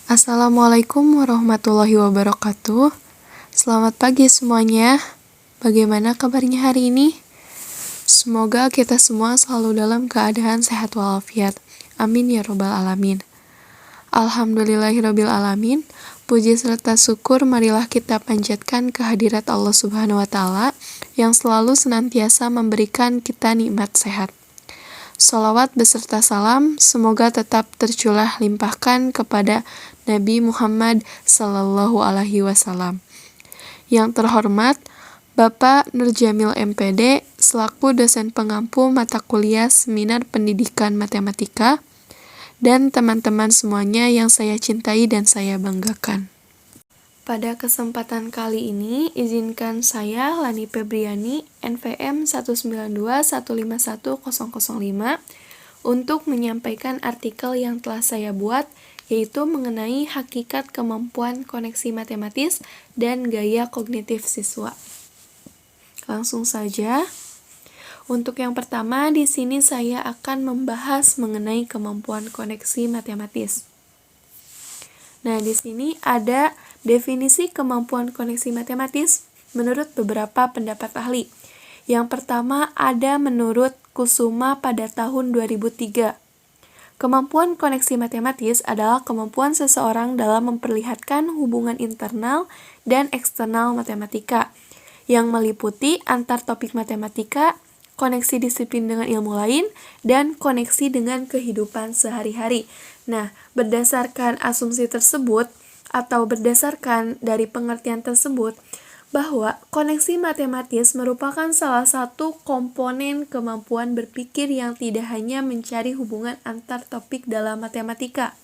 Assalamualaikum warahmatullahi wabarakatuh. Selamat pagi semuanya. Bagaimana kabarnya hari ini? Semoga kita semua selalu dalam keadaan sehat walafiat. Amin ya robbal alamin. Alhamdulillahirabbil alamin. Puji serta syukur marilah kita panjatkan kehadirat Allah Subhanahu wa taala yang selalu senantiasa memberikan kita nikmat sehat. Sholawat beserta salam semoga tetap tercurah limpahkan kepada Nabi Muhammad Sallallahu Alaihi Wasallam. Yang terhormat Bapak Nurjamil MPD selaku dosen pengampu mata kuliah Seminar Pendidikan Matematika dan teman-teman semuanya yang saya cintai dan saya banggakan. Pada kesempatan kali ini, izinkan saya, Lani Febriani, NVM 192151005, untuk menyampaikan artikel yang telah saya buat, yaitu mengenai hakikat kemampuan koneksi matematis dan gaya kognitif siswa. Langsung saja. Untuk yang pertama, di sini saya akan membahas mengenai kemampuan koneksi matematis. Nah, di sini ada definisi kemampuan koneksi matematis menurut beberapa pendapat ahli. Yang pertama ada menurut Kusuma pada tahun 2003. Kemampuan koneksi matematis adalah kemampuan seseorang dalam memperlihatkan hubungan internal dan eksternal matematika yang meliputi antar topik matematika, koneksi disiplin dengan ilmu lain, dan koneksi dengan kehidupan sehari-hari. Nah, berdasarkan asumsi tersebut, atau berdasarkan dari pengertian tersebut, bahwa koneksi matematis merupakan salah satu komponen kemampuan berpikir yang tidak hanya mencari hubungan antar topik dalam matematika,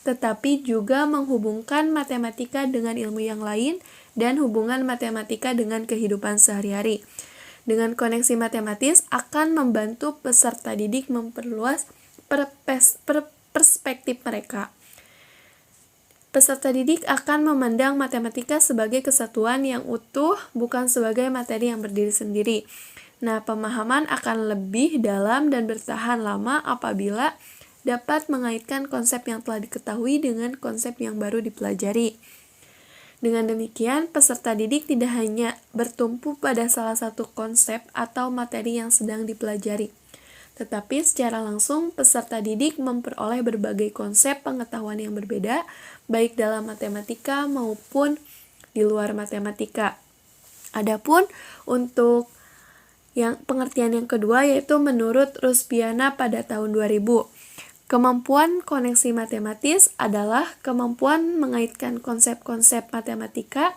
tetapi juga menghubungkan matematika dengan ilmu yang lain dan hubungan matematika dengan kehidupan sehari-hari. Dengan koneksi matematis akan membantu peserta didik memperluas perspektif mereka. Peserta didik akan memandang matematika sebagai kesatuan yang utuh, bukan sebagai materi yang berdiri sendiri. Nah, pemahaman akan lebih dalam dan bertahan lama apabila dapat mengaitkan konsep yang telah diketahui dengan konsep yang baru dipelajari. Dengan demikian, peserta didik tidak hanya bertumpu pada salah satu konsep atau materi yang sedang dipelajari, tetapi secara langsung peserta didik memperoleh berbagai konsep pengetahuan yang berbeda, baik dalam matematika maupun di luar matematika. Adapun untuk yang pengertian yang kedua yaitu menurut Ruspiana pada tahun 2000. Kemampuan koneksi matematis adalah kemampuan mengaitkan konsep-konsep matematika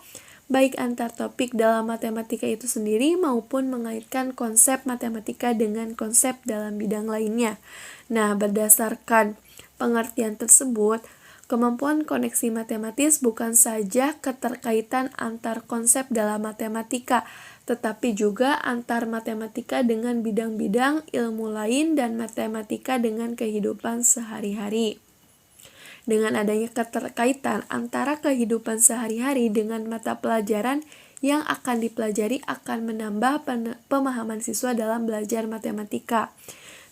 baik antar topik dalam matematika itu sendiri maupun mengaitkan konsep matematika dengan konsep dalam bidang lainnya. Nah, berdasarkan pengertian tersebut, kemampuan koneksi matematis bukan saja keterkaitan antar konsep dalam matematika, tetapi juga antar matematika dengan bidang-bidang ilmu lain dan matematika dengan kehidupan sehari-hari. Dengan adanya keterkaitan antara kehidupan sehari-hari dengan mata pelajaran yang akan dipelajari akan menambah pemahaman siswa dalam belajar matematika.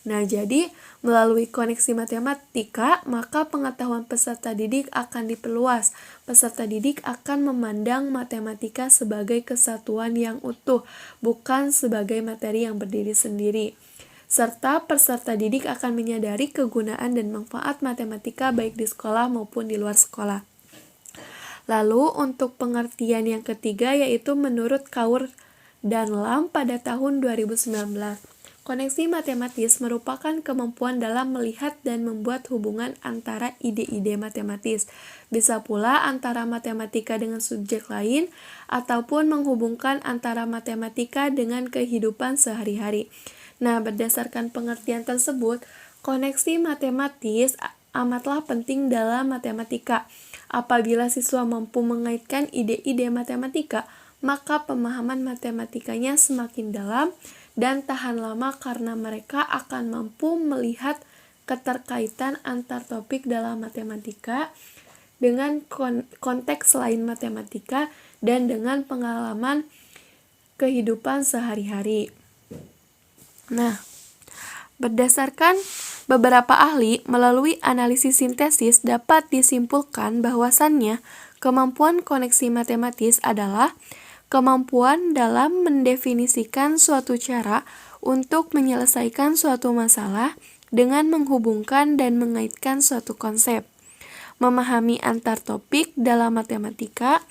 Nah, jadi melalui koneksi matematika, maka pengetahuan peserta didik akan diperluas. Peserta didik akan memandang matematika sebagai kesatuan yang utuh, bukan sebagai materi yang berdiri sendiri. Serta peserta didik akan menyadari kegunaan dan manfaat matematika baik di sekolah maupun di luar sekolah. Lalu untuk pengertian yang ketiga yaitu menurut Kaur dan Lam pada tahun 2019. Koneksi matematis merupakan kemampuan dalam melihat dan membuat hubungan antara ide-ide matematis, bisa pula antara matematika dengan subjek lain, ataupun menghubungkan antara matematika dengan kehidupan sehari-hari. Nah, berdasarkan pengertian tersebut, koneksi matematis amatlah penting dalam matematika. Apabila siswa mampu mengaitkan ide-ide matematika, maka pemahaman matematikanya semakin dalam dan tahan lama karena mereka akan mampu melihat keterkaitan antar topik dalam matematika dengan konteks lain matematika dan dengan pengalaman kehidupan sehari-hari. Nah, berdasarkan Beberapa ahli melalui analisis sintesis dapat disimpulkan bahwasannya kemampuan koneksi matematis adalah kemampuan dalam mendefinisikan suatu cara untuk menyelesaikan suatu masalah dengan menghubungkan dan mengaitkan suatu konsep, memahami antar topik dalam matematika,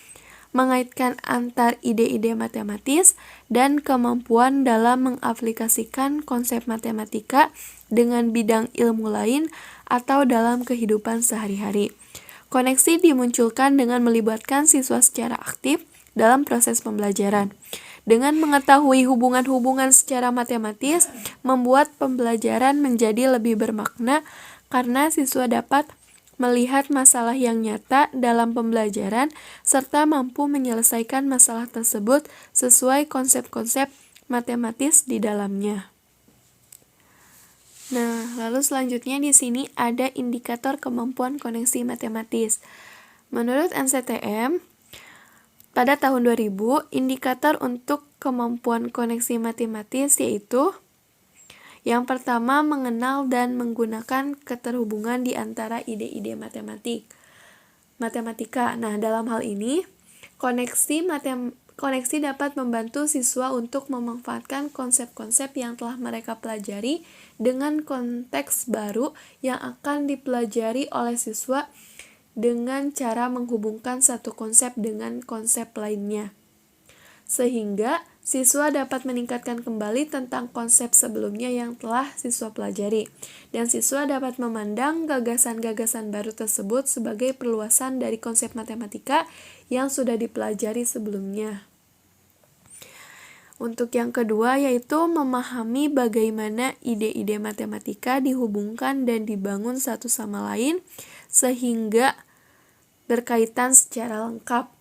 mengaitkan antar ide-ide matematis, dan kemampuan dalam mengaplikasikan konsep matematika dengan bidang ilmu lain atau dalam kehidupan sehari-hari. Koneksi dimunculkan dengan melibatkan siswa secara aktif dalam proses pembelajaran. Dengan mengetahui hubungan-hubungan secara matematis, membuat pembelajaran menjadi lebih bermakna karena siswa dapat melihat masalah yang nyata dalam pembelajaran, serta mampu menyelesaikan masalah tersebut sesuai konsep-konsep matematis di dalamnya. Nah, lalu selanjutnya di sini ada indikator kemampuan koneksi matematis. Menurut NCTM, pada tahun 2000, indikator untuk kemampuan koneksi matematis yaitu yang pertama, mengenal dan menggunakan keterhubungan di antara ide-ide matematika. Nah, dalam hal ini, koneksi dapat membantu siswa untuk memanfaatkan konsep-konsep yang telah mereka pelajari dengan konteks baru yang akan dipelajari oleh siswa dengan cara menghubungkan satu konsep dengan konsep lainnya, sehingga siswa dapat meningkatkan kembali tentang konsep sebelumnya yang telah siswa pelajari, dan siswa dapat memandang gagasan-gagasan baru tersebut sebagai perluasan dari konsep matematika yang sudah dipelajari sebelumnya. Untuk yang kedua yaitu memahami bagaimana ide-ide matematika dihubungkan dan dibangun satu sama lain sehingga berkaitan secara lengkap.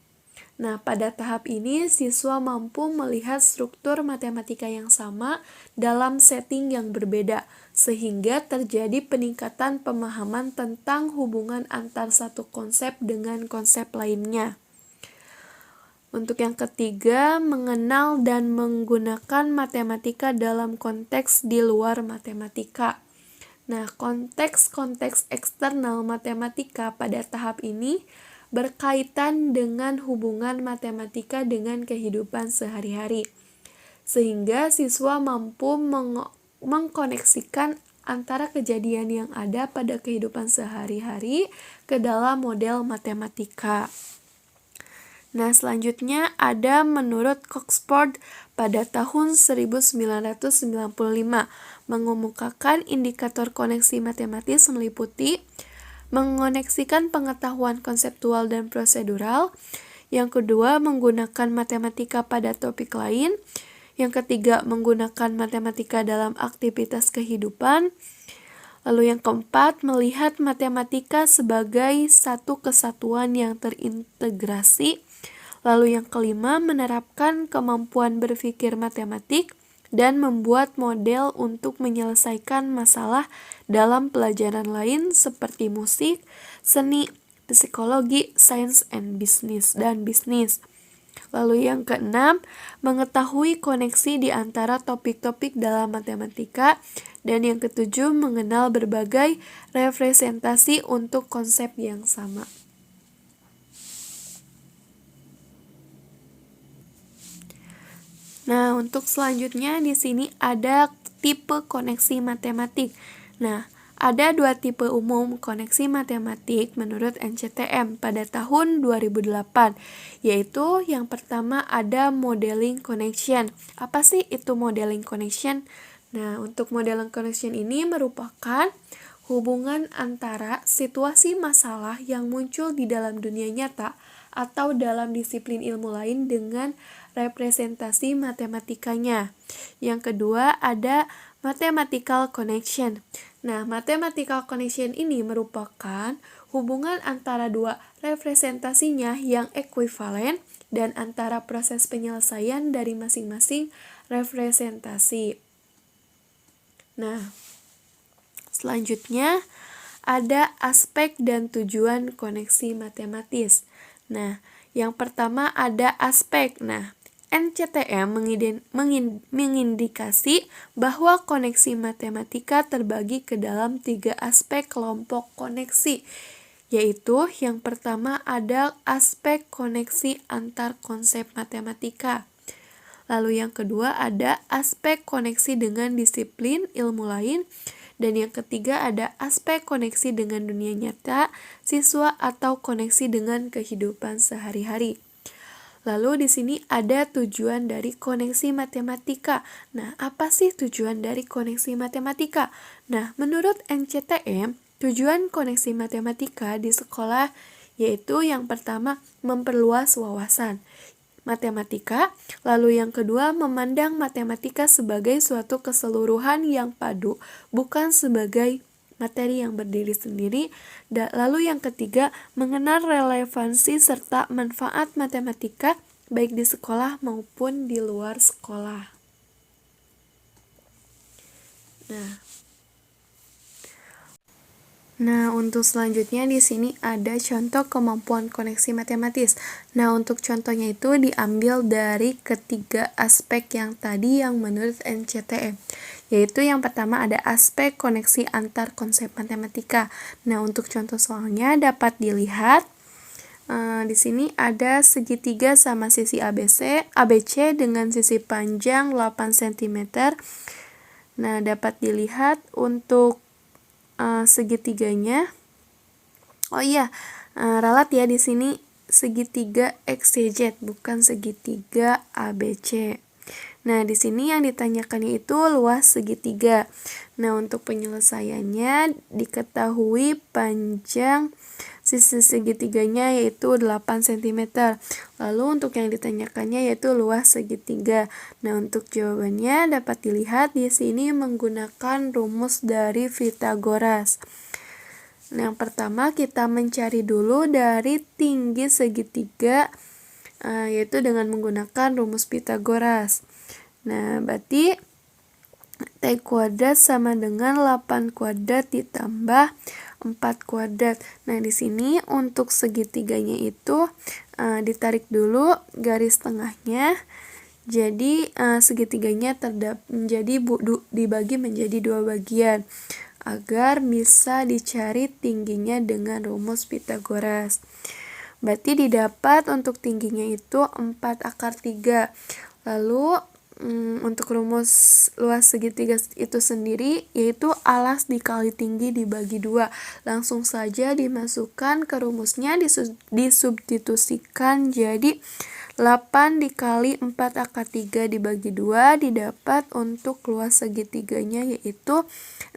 Nah, pada tahap ini siswa mampu melihat struktur matematika yang sama dalam setting yang berbeda, sehingga terjadi peningkatan pemahaman tentang hubungan antar satu konsep dengan konsep lainnya. Untuk yang ketiga, mengenal dan menggunakan matematika dalam konteks di luar matematika. Nah, konteks-konteks eksternal matematika pada tahap ini berkaitan dengan hubungan matematika dengan kehidupan sehari-hari, sehingga siswa mampu mengkoneksikan antara kejadian yang ada pada kehidupan sehari-hari ke dalam model matematika. Nah, selanjutnya ada menurut Coxford pada tahun 1995 mengemukakan indikator koneksi matematis meliputi mengoneksikan pengetahuan konseptual dan prosedural. Yang kedua, menggunakan matematika pada topik lain. Yang ketiga, menggunakan matematika dalam aktivitas kehidupan. Lalu yang keempat, melihat matematika sebagai satu kesatuan yang terintegrasi. Lalu yang kelima, menerapkan kemampuan berpikir matematik dan membuat model untuk menyelesaikan masalah dalam pelajaran lain seperti musik, seni, psikologi, sains, dan bisnis. Lalu yang keenam, mengetahui koneksi di antara topik-topik dalam matematika. Dan yang ketujuh, mengenal berbagai representasi untuk konsep yang sama. Nah, untuk selanjutnya di sini ada tipe koneksi matematik. Nah, ada dua tipe umum koneksi matematik menurut NCTM pada tahun 2008, yaitu yang pertama ada modeling connection. Apa sih itu modeling connection? Nah, untuk modeling connection ini merupakan hubungan antara situasi masalah yang muncul di dalam dunia nyata atau dalam disiplin ilmu lain dengan representasi matematikanya. Yang kedua ada mathematical connection. Nah, mathematical connection ini merupakan hubungan antara dua representasinya yang ekuivalen dan antara proses penyelesaian dari masing-masing representasi. Nah, selanjutnya ada aspek dan tujuan koneksi matematis. Nah, yang pertama ada aspek. Nah, NCTM mengindikasi bahwa koneksi matematika terbagi ke dalam 3 aspek kelompok koneksi, yaitu yang pertama ada aspek koneksi antar konsep matematika. Lalu yang kedua ada aspek koneksi dengan disiplin ilmu lain, dan yang ketiga ada aspek koneksi dengan dunia nyata siswa atau koneksi dengan kehidupan sehari-hari. Lalu di sini ada tujuan dari koneksi matematika. Nah, apa sih tujuan dari koneksi matematika? Nah, menurut NCTM, tujuan koneksi matematika di sekolah yaitu yang pertama memperluas wawasan matematika, lalu yang kedua memandang matematika sebagai suatu keseluruhan yang padu, bukan sebagai materi yang berdiri sendiri. Lalu yang ketiga, mengenal relevansi serta manfaat matematika baik di sekolah maupun di luar sekolah. Nah, untuk selanjutnya di sini ada contoh kemampuan koneksi matematis. Nah, untuk contohnya itu diambil dari ketiga aspek yang tadi yang menurut NCTM. Yaitu yang pertama ada aspek koneksi antar konsep matematika. Nah, untuk contoh soalnya dapat dilihat di sini ada segitiga sama sisi ABC dengan sisi panjang 8 cm. Nah, dapat dilihat untuk segitiganya. Ralat ya di sini segitiga XYZ bukan segitiga ABC. Nah, di sini yang ditanyakannya itu luas segitiga. Nah, untuk penyelesaiannya diketahui panjang sisi segitiganya yaitu 8 cm. Lalu untuk yang ditanyakannya yaitu luas segitiga. Nah, untuk jawabannya dapat dilihat di sini menggunakan rumus dari Pythagoras. Nah, yang pertama kita mencari dulu dari tinggi segitiga yaitu dengan menggunakan rumus Pythagoras. Nah, berarti T kuadrat sama dengan 8 kuadrat ditambah 4 kuadrat. Nah, di sini untuk segitiganya itu ditarik dulu garis tengahnya. Jadi segitiganya dibagi menjadi 2 bagian agar bisa dicari tingginya dengan rumus Pythagoras. Berarti didapat untuk tingginya itu 4/3. Lalu untuk rumus luas segitiga itu sendiri yaitu alas dikali tinggi dibagi 2. Langsung saja dimasukkan ke rumusnya, disubstitusikan jadi 8 dikali 4/3 dibagi 2 didapat untuk luas segitiganya yaitu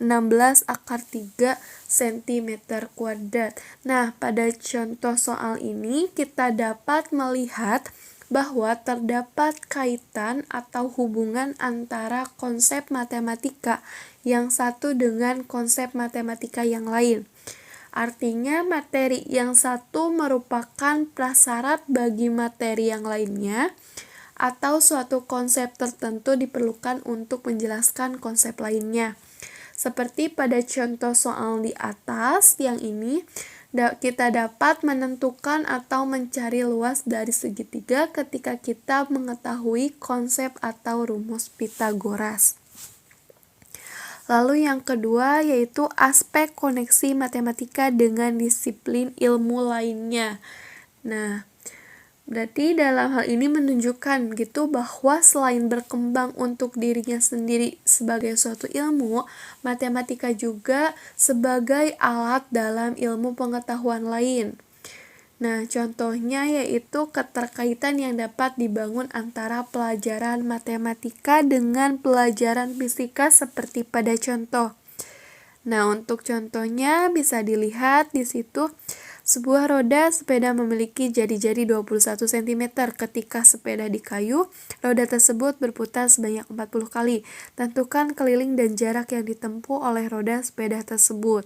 16/3 cm kuadrat. Nah, pada contoh soal ini kita dapat melihat bahwa terdapat kaitan atau hubungan antara konsep matematika yang satu dengan konsep matematika yang lain. Artinya materi yang satu merupakan prasyarat bagi materi yang lainnya, atau suatu konsep tertentu diperlukan untuk menjelaskan konsep lainnya. Seperti pada contoh soal di atas yang ini, kita dapat menentukan atau mencari luas dari segitiga ketika kita mengetahui konsep atau rumus Pythagoras. Lalu yang kedua yaitu aspek koneksi matematika dengan disiplin ilmu lainnya. Nah, berarti dalam hal ini menunjukkan gitu bahwa selain berkembang untuk dirinya sendiri sebagai suatu ilmu, matematika juga sebagai alat dalam ilmu pengetahuan lain. Nah, contohnya yaitu keterkaitan yang dapat dibangun antara pelajaran matematika dengan pelajaran fisika seperti pada contoh. Nah, untuk contohnya bisa dilihat di situ. Sebuah roda sepeda memiliki jari-jari 21 cm. Ketika sepeda di kayu, roda tersebut berputar sebanyak 40 kali. Tentukan keliling dan jarak yang ditempuh oleh roda sepeda tersebut.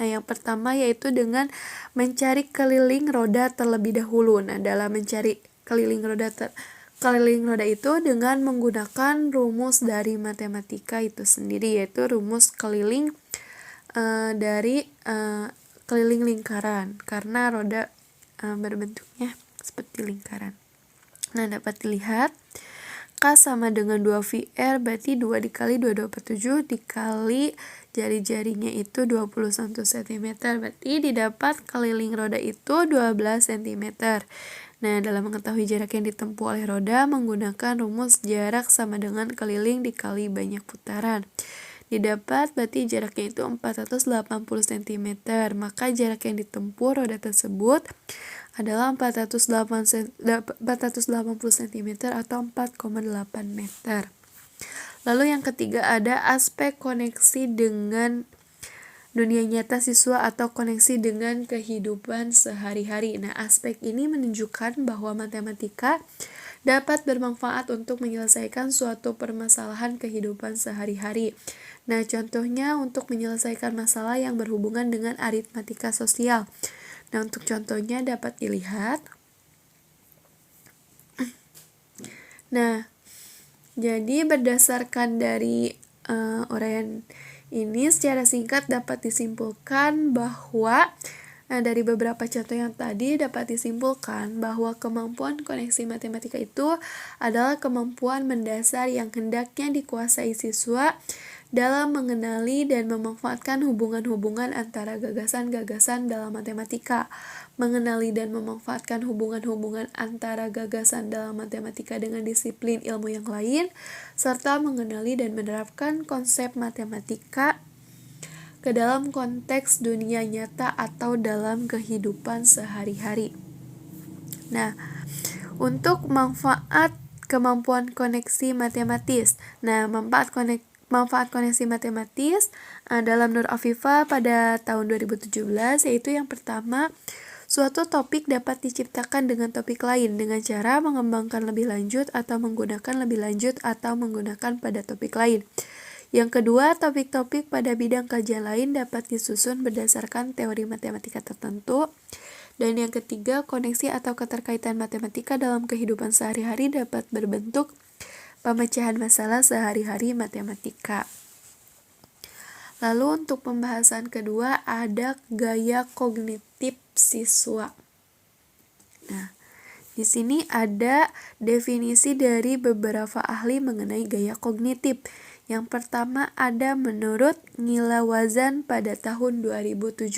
Nah, yang pertama yaitu dengan mencari keliling roda terlebih dahulu. Nah, dalam mencari keliling roda itu dengan menggunakan rumus dari matematika itu sendiri, yaitu rumus keliling dari keliling lingkaran karena roda berbentuknya seperti lingkaran. Nah, dapat dilihat K sama dengan 2VR, berarti 2 dikali 22/7 dikali jari-jarinya itu 21 cm. Berarti didapat keliling roda itu 12 cm. Nah, dalam mengetahui jarak yang ditempuh oleh roda menggunakan rumus jarak sama dengan keliling dikali banyak putaran. Didapat berarti jaraknya itu 480 cm. Maka jarak yang ditempuh roda tersebut adalah 480 cm atau 4,8 meter. Lalu yang ketiga ada aspek koneksi dengan dunia nyata siswa atau koneksi dengan kehidupan sehari-hari. Nah, aspek ini menunjukkan bahwa matematika dapat bermanfaat untuk menyelesaikan suatu permasalahan kehidupan sehari-hari. Nah, contohnya untuk menyelesaikan masalah yang berhubungan dengan aritmatika sosial. Nah, untuk contohnya dapat dilihat. Nah, jadi berdasarkan dari uraian ini secara singkat dapat disimpulkan bahwa dari beberapa contoh yang tadi dapat disimpulkan bahwa kemampuan koneksi matematika itu adalah kemampuan mendasar yang hendaknya dikuasai siswa dalam mengenali dan memanfaatkan hubungan-hubungan antara gagasan-gagasan dalam matematika, mengenali dan memanfaatkan hubungan-hubungan antara gagasan dalam matematika dengan disiplin ilmu yang lain, serta mengenali dan menerapkan konsep matematika ke dalam konteks dunia nyata atau dalam kehidupan sehari-hari. Nah, untuk manfaat kemampuan koneksi matematis. Nah, manfaat koneksi matematis dalam Nur Afifah pada tahun 2017 yaitu yang pertama, suatu topik dapat diciptakan dengan topik lain dengan cara mengembangkan lebih lanjut atau menggunakan lebih lanjut atau menggunakan pada topik lain. Yang kedua, topik-topik pada bidang kajian lain dapat disusun berdasarkan teori matematika tertentu. Dan yang ketiga, koneksi atau keterkaitan matematika dalam kehidupan sehari-hari dapat berbentuk pemecahan masalah sehari-hari matematika. Lalu untuk pembahasan kedua ada gaya kognitif siswa. Nah, di sini ada definisi dari beberapa ahli mengenai gaya kognitif. Yang pertama ada menurut Nila Wazan pada tahun 2017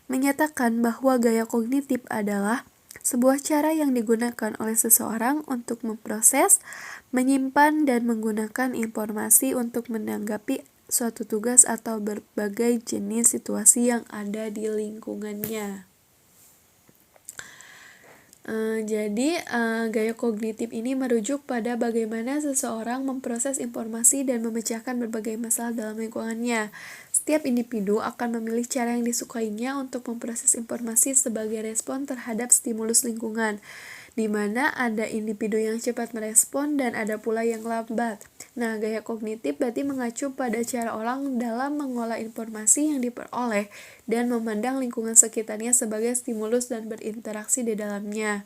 menyatakan bahwa gaya kognitif adalah sebuah cara yang digunakan oleh seseorang untuk memproses, menyimpan, dan menggunakan informasi untuk menanggapi suatu tugas atau berbagai jenis situasi yang ada di lingkungannya. Jadi gaya kognitif ini merujuk pada bagaimana seseorang memproses informasi dan memecahkan berbagai masalah dalam lingkungannya. Setiap individu akan memilih cara yang disukainya untuk memproses informasi sebagai respon terhadap stimulus lingkungan, di mana ada individu yang cepat merespon dan ada pula yang lambat. Nah, gaya kognitif berarti mengacu pada cara orang dalam mengolah informasi yang diperoleh dan memandang lingkungan sekitarnya sebagai stimulus dan berinteraksi di dalamnya.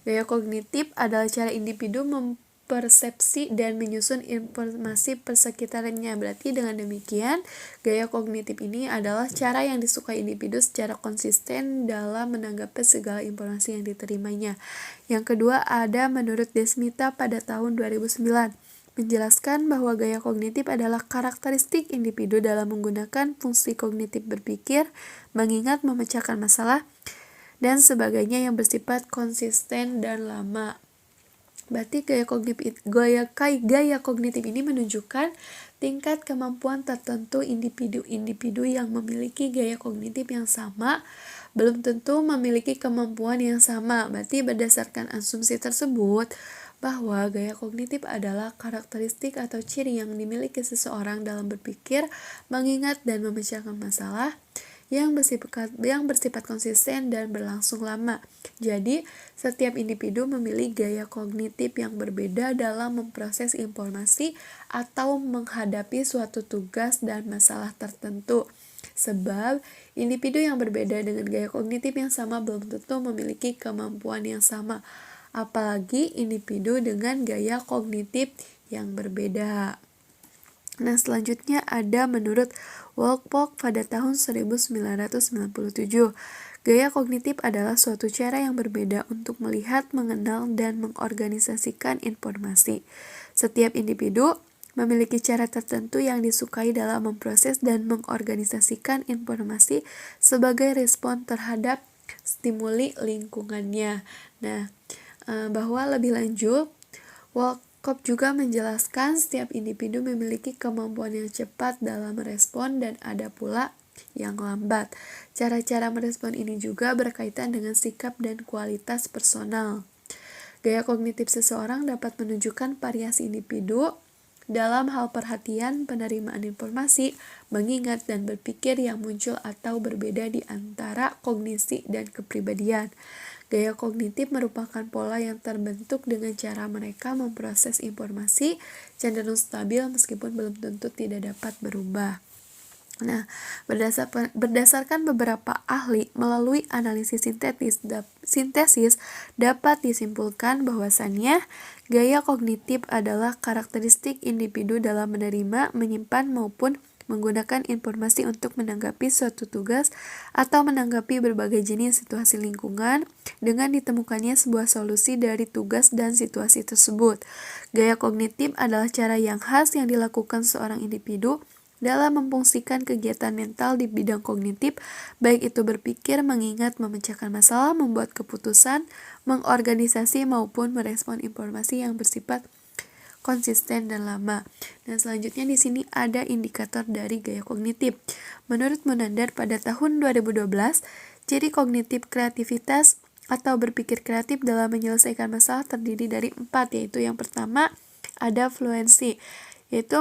Gaya kognitif adalah cara individu mempersepsi dan menyusun informasi persekitarannya. Berarti dengan demikian, gaya kognitif ini adalah cara yang disukai individu secara konsisten dalam menanggapi segala informasi yang diterimanya. Yang kedua ada menurut Desmita pada tahun 2009. Menjelaskan bahwa gaya kognitif adalah karakteristik individu dalam menggunakan fungsi kognitif berpikir, mengingat, memecahkan masalah, dan sebagainya yang bersifat konsisten dan lama. Berarti gaya kognitif ini menunjukkan tingkat kemampuan tertentu individu-individu yang memiliki gaya kognitif yang sama belum tentu memiliki kemampuan yang sama. Berarti berdasarkan asumsi tersebut bahwa gaya kognitif adalah karakteristik atau ciri yang dimiliki seseorang dalam berpikir, mengingat, dan memecahkan masalah yang bersifat konsisten dan berlangsung lama. Jadi, setiap individu memiliki gaya kognitif yang berbeda dalam memproses informasi atau menghadapi suatu tugas dan masalah tertentu. Sebab, individu yang berbeda dengan gaya kognitif yang sama belum tentu memiliki kemampuan yang sama, apalagi individu dengan gaya kognitif yang berbeda. Nah, selanjutnya ada menurut Wolfok pada tahun 1997. Gaya kognitif adalah suatu cara yang berbeda untuk melihat, mengenal, dan mengorganisasikan informasi. Setiap individu memiliki cara tertentu yang disukai dalam memproses dan mengorganisasikan informasi sebagai respon terhadap stimuli lingkungannya. Nah, bahwa lebih lanjut, Wolcott juga menjelaskan setiap individu memiliki kemampuan yang cepat dalam merespon dan ada pula yang lambat. Cara-cara merespon ini juga berkaitan dengan sikap dan kualitas personal. Gaya kognitif seseorang dapat menunjukkan variasi individu dalam hal perhatian, penerimaan informasi, mengingat, dan berpikir yang muncul atau berbeda di antara kognisi dan kepribadian. Gaya kognitif merupakan pola yang terbentuk dengan cara mereka memproses informasi, cenderung stabil meskipun belum tentu tidak dapat berubah. Nah, berdasarkan beberapa ahli melalui analisis sintesis dapat disimpulkan bahwasannya gaya kognitif adalah karakteristik individu dalam menerima, menyimpan maupun menggunakan informasi untuk menanggapi suatu tugas atau menanggapi berbagai jenis situasi lingkungan dengan ditemukannya sebuah solusi dari tugas dan situasi tersebut. Gaya kognitif adalah cara yang khas yang dilakukan seorang individu dalam memfungsikan kegiatan mental di bidang kognitif, baik itu berpikir, mengingat, memecahkan masalah, membuat keputusan, mengorganisasi maupun merespon informasi yang bersifat konsisten dan lama. Dan selanjutnya di sini ada indikator dari gaya kognitif. Menurut Munandar pada tahun 2012, ciri kognitif kreativitas atau berpikir kreatif dalam menyelesaikan masalah terdiri dari 4, yaitu yang pertama ada fluensi, yaitu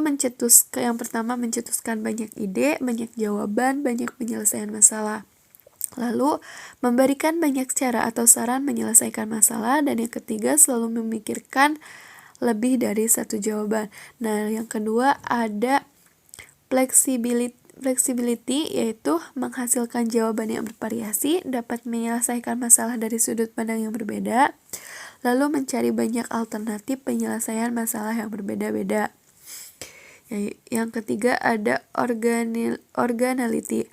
yang pertama mencetuskan banyak ide, banyak jawaban, banyak penyelesaian masalah. Lalu, memberikan banyak cara atau saran menyelesaikan masalah, dan yang ketiga selalu memikirkan lebih dari satu jawaban. Nah, yang kedua ada flexibility, yaitu menghasilkan jawaban yang bervariasi, dapat menyelesaikan masalah dari sudut pandang yang berbeda, lalu mencari banyak alternatif penyelesaian masalah yang berbeda-beda. Yang ketiga ada organality,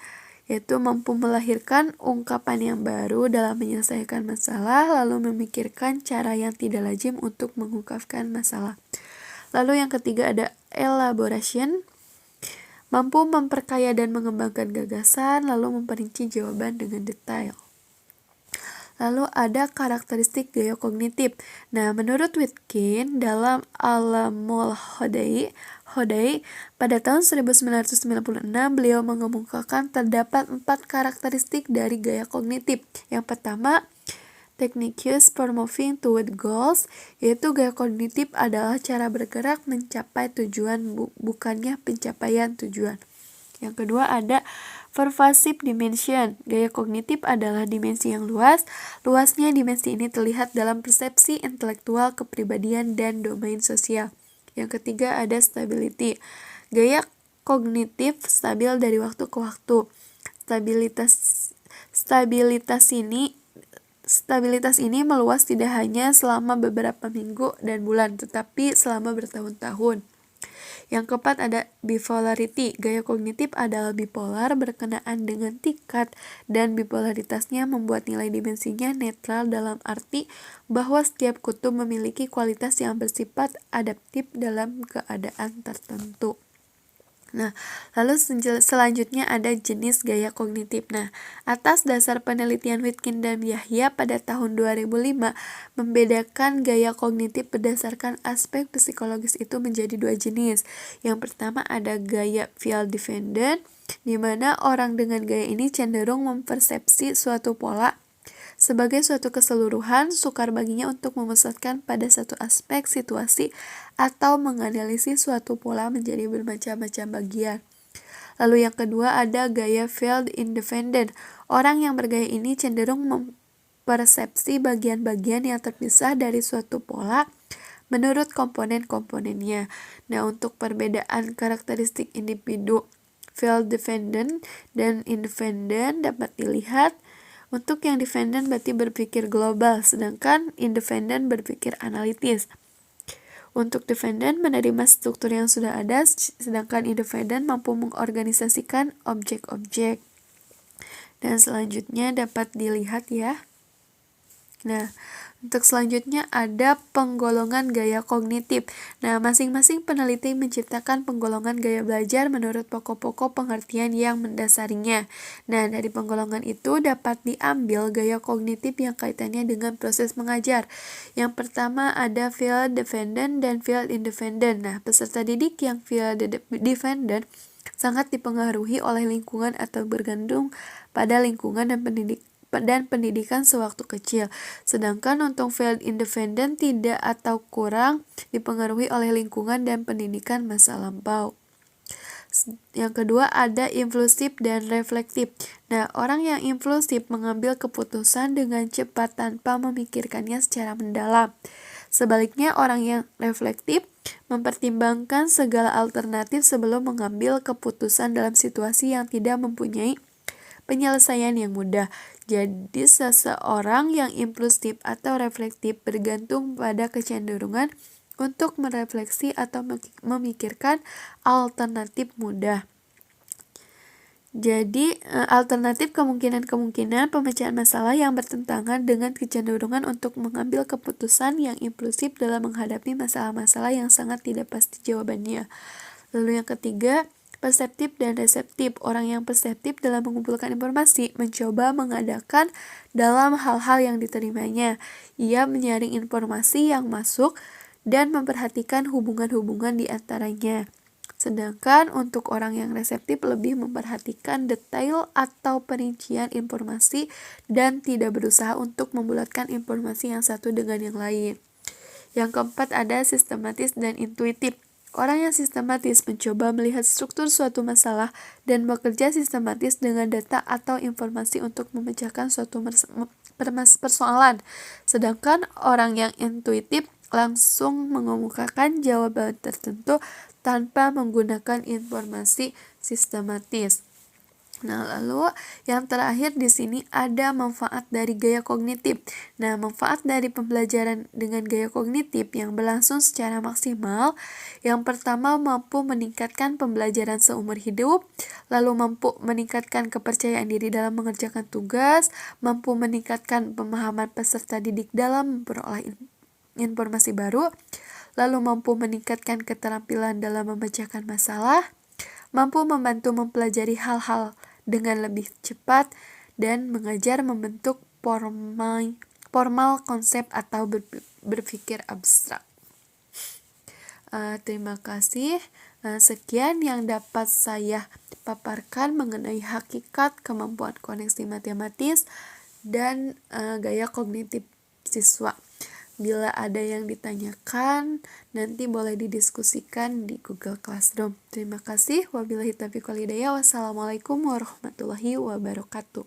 yaitu mampu melahirkan ungkapan yang baru dalam menyelesaikan masalah, lalu memikirkan cara yang tidak lazim untuk mengungkapkan masalah. Lalu yang ketiga ada elaboration, mampu memperkaya dan mengembangkan gagasan, lalu memperinci jawaban dengan detail. Lalu ada karakteristik gaya kognitif. Nah, menurut Witkin dalam Alamul Hodai pada tahun 1996, beliau mengemukakan terdapat 4 karakteristik dari gaya kognitif. Yang pertama, techniques for moving toward goals, yaitu gaya kognitif adalah cara bergerak mencapai tujuan, bukannya pencapaian tujuan. Yang kedua ada pervasive dimension. Gaya kognitif adalah dimensi yang luas. Luasnya dimensi ini terlihat dalam persepsi intelektual, kepribadian, dan domain sosial. Yang ketiga ada stability. Gaya kognitif stabil dari waktu ke waktu. Stabilitas ini meluas tidak hanya selama beberapa minggu dan bulan, tetapi selama bertahun-tahun. Yang keempat ada bipolarity. Gaya kognitif adalah bipolar, berkenaan dengan tingkat dan bipolaritasnya membuat nilai dimensinya netral dalam arti bahwa setiap kutub memiliki kualitas yang bersifat adaptif dalam keadaan tertentu. Nah, lalu selanjutnya ada jenis gaya kognitif. Nah, atas dasar penelitian Witkin dan Yahya pada tahun 2005, membedakan gaya kognitif berdasarkan aspek psikologis itu menjadi 2 jenis. Yang pertama ada gaya field dependent, di mana orang dengan gaya ini cenderung mempersepsi suatu pola sebagai suatu keseluruhan, sukar baginya untuk memusatkan pada satu aspek situasi atau menganalisis suatu pola menjadi bermacam-macam bagian. Lalu yang kedua ada gaya field independent. Orang yang bergaya ini cenderung mempersepsi bagian-bagian yang terpisah dari suatu pola menurut komponen-komponennya. Nah, untuk perbedaan karakteristik individu field dependent dan independent dapat dilihat. Untuk yang dependent berarti berpikir global, sedangkan independent berpikir analitis. Untuk dependent menerima struktur yang sudah ada, sedangkan independent mampu mengorganisasikan objek-objek. Dan selanjutnya dapat dilihat ya. Nah, untuk selanjutnya ada penggolongan gaya kognitif. Nah, masing-masing peneliti menciptakan penggolongan gaya belajar menurut pokok-pokok pengertian yang mendasarinya. Nah, dari penggolongan itu dapat diambil gaya kognitif yang kaitannya dengan proses mengajar. Yang pertama ada field dependent dan field independent. Nah, peserta didik yang field dependent sangat dipengaruhi oleh lingkungan atau bergantung pada lingkungan dan pendidikan sewaktu kecil. Sedangkan untuk field independent tidak atau kurang dipengaruhi oleh lingkungan dan pendidikan masa lampau. Yang kedua ada impulsif dan reflektif. Nah, orang yang impulsif mengambil keputusan dengan cepat tanpa memikirkannya secara mendalam. Sebaliknya, orang yang reflektif mempertimbangkan segala alternatif sebelum mengambil keputusan dalam situasi yang tidak mempunyai penyelesaian yang mudah. Jadi seseorang yang impulsif atau reflektif bergantung pada kecenderungan untuk merefleksi atau memikirkan alternatif mudah. Jadi alternatif kemungkinan-kemungkinan pemecahan masalah yang bertentangan dengan kecenderungan untuk mengambil keputusan yang impulsif dalam menghadapi masalah-masalah yang sangat tidak pasti jawabannya. Lalu yang ketiga, perseptif dan reseptif. Orang yang perseptif dalam mengumpulkan informasi mencoba mengadakan dalam hal-hal yang diterimanya. Ia menyaring informasi yang masuk dan memperhatikan hubungan-hubungan di antaranya. Sedangkan untuk orang yang reseptif lebih memperhatikan detail atau perincian informasi dan tidak berusaha untuk membulatkan informasi yang satu dengan yang lain. Yang keempat ada sistematis dan intuitif. Orang yang sistematis mencoba melihat struktur suatu masalah dan bekerja sistematis dengan data atau informasi untuk memecahkan suatu persoalan. Sedangkan orang yang intuitif langsung mengemukakan jawaban tertentu tanpa menggunakan informasi sistematis. Nah, lalu yang terakhir di sini ada manfaat dari gaya kognitif. Nah, manfaat dari pembelajaran dengan gaya kognitif yang berlangsung secara maksimal, yang pertama mampu meningkatkan pembelajaran seumur hidup, lalu mampu meningkatkan kepercayaan diri dalam mengerjakan tugas, mampu meningkatkan pemahaman peserta didik dalam memperoleh informasi baru, lalu mampu meningkatkan keterampilan dalam memecahkan masalah, mampu membantu mempelajari hal-hal dengan lebih cepat, dan mengajar membentuk formal konsep atau berpikir abstrak. Terima kasih. Sekian yang dapat saya paparkan mengenai hakikat kemampuan koneksi matematis dan gaya kognitif siswa. Bila ada yang ditanyakan, nanti boleh didiskusikan di Google Classroom. Terima kasih. Wabillahi taufiq wal hidayah. Wassalamualaikum warahmatullahi wabarakatuh.